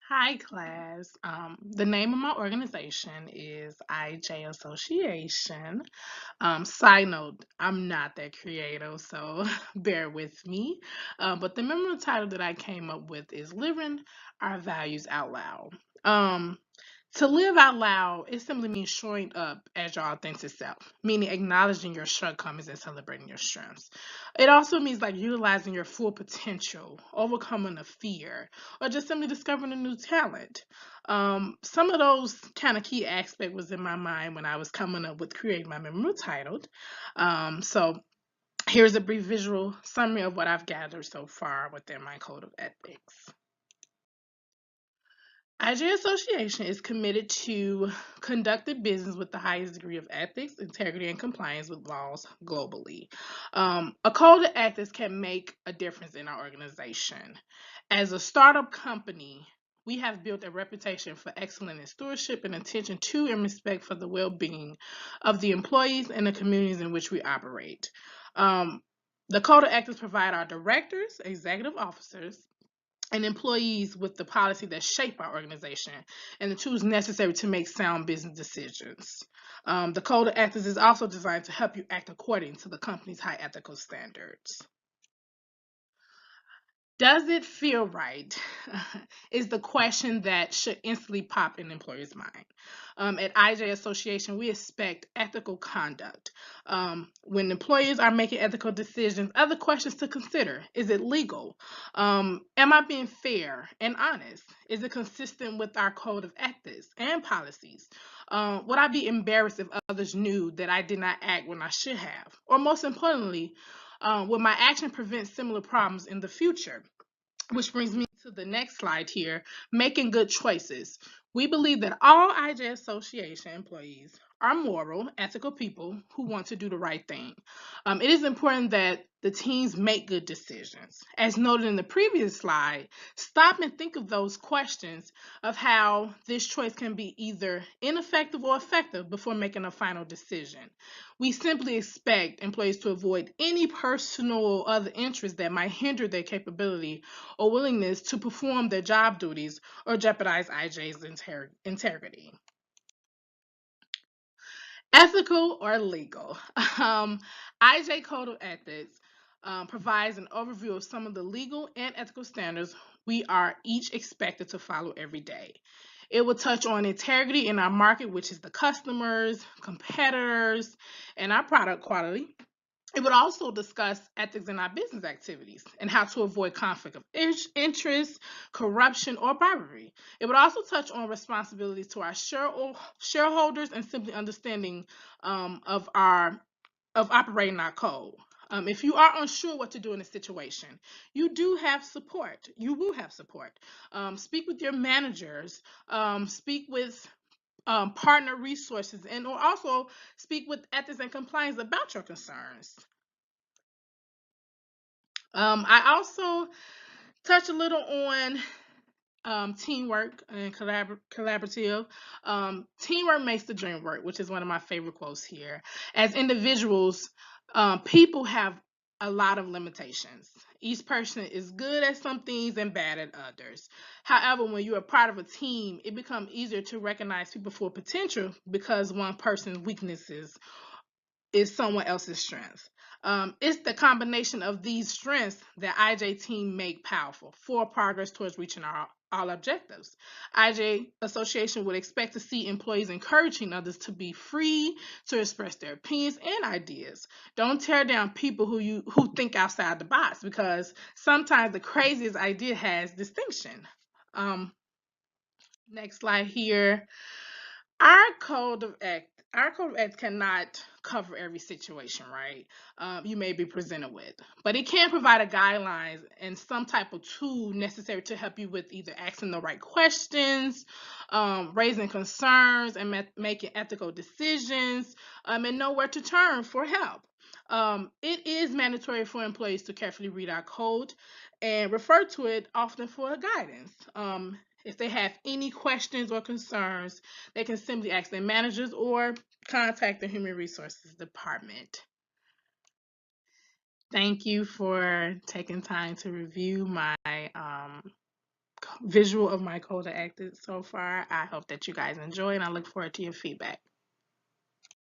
Hi, class. The name of my organization is IJ Association. Side note, I'm not that creative, so bear with me. But the memorable title that I came up with is Living Our Values Out Loud. Um, to live out loud, it simply means showing up as your authentic self, meaning acknowledging your shortcomings and celebrating your strengths. It also means like utilizing your full potential, overcoming a fear, or just simply discovering a new talent. Some of those kind of key aspects was in my mind when I was coming up with creating my memorable title. So here's a brief visual summary of what I've gathered so far within my code of ethics. IJ Association is committed to conducting business with the highest degree of ethics, integrity, and compliance with laws globally. A code of ethics can make a difference in our organization. As a startup company, we have built a reputation for excellence in stewardship and attention to and respect for the well being of the employees and the communities in which we operate. Um, the code of ethics provide our directors, executive officers, and employees with the policy that shape our organization and the tools necessary to make sound business decisions. The code of ethics is also designed to help you act according to the company's high ethical standards. Does it feel right? Is the question that should instantly pop in the employer's mind. At IJ Association, we expect ethical conduct. When employers are making ethical decisions, other questions to consider. Is it legal? Am I being fair and honest? Is it consistent with our code of ethics and policies? Would I be embarrassed if others knew that I did not act when I should have? Or most importantly, will my action prevent similar problems in the future? Which brings me to the next slide here, making good choices. We believe that all IJ Association employees are moral, ethical people who want to do the right thing. It is important that the teams make good decisions. As noted in the previous slide, stop and think of those questions of how this choice can be either ineffective or effective before making a final decision. We simply expect employees to avoid any personal or other interests that might hinder their capability or willingness to perform their job duties or jeopardize IJ's integrity. Ethical or legal? IJ Code of Ethics provides an overview of some of the legal and ethical standards we are each expected to follow every day. It will touch on integrity in our market, which is the customers, competitors, and our product quality. It would also discuss ethics in our business activities and how to avoid conflict of interest, corruption, or bribery. It would also touch on responsibilities to our shareholders and simply understanding of operating our code. If you are unsure what to do in a situation, you do have support. You will have support. Speak with your managers. Speak with partner resources, and or also speak with ethics and compliance about your concerns. I also touch a little on teamwork and collaborative. Teamwork makes the dream work, which is one of my favorite quotes here. As individuals, people have a lot of limitations. Each person is good at some things and bad at others. However, when you're a part of a team, it becomes easier to recognize people for potential because one person's weaknesses is someone else's strength. It's the combination of these strengths that IJ team make powerful for progress towards reaching our all objectives. IJ Association would expect to see employees encouraging others to be free to express their opinions and ideas. Don't tear down people who think outside the box because sometimes the craziest idea has distinction. Um, Next slide here. Our code of ethics cannot cover every situation, right? You may be presented with, but it can provide a guidelines and some type of tool necessary to help you with either asking the right questions, raising concerns, and making ethical decisions, and know where to turn for help. It is mandatory for employees to carefully read our code and refer to it often for guidance. If they have any questions or concerns, they can simply ask their managers or contact the Human Resources Department. Thank you for taking time to review my visual of my code of ethics so far. I hope that you guys enjoy, and I look forward to your feedback.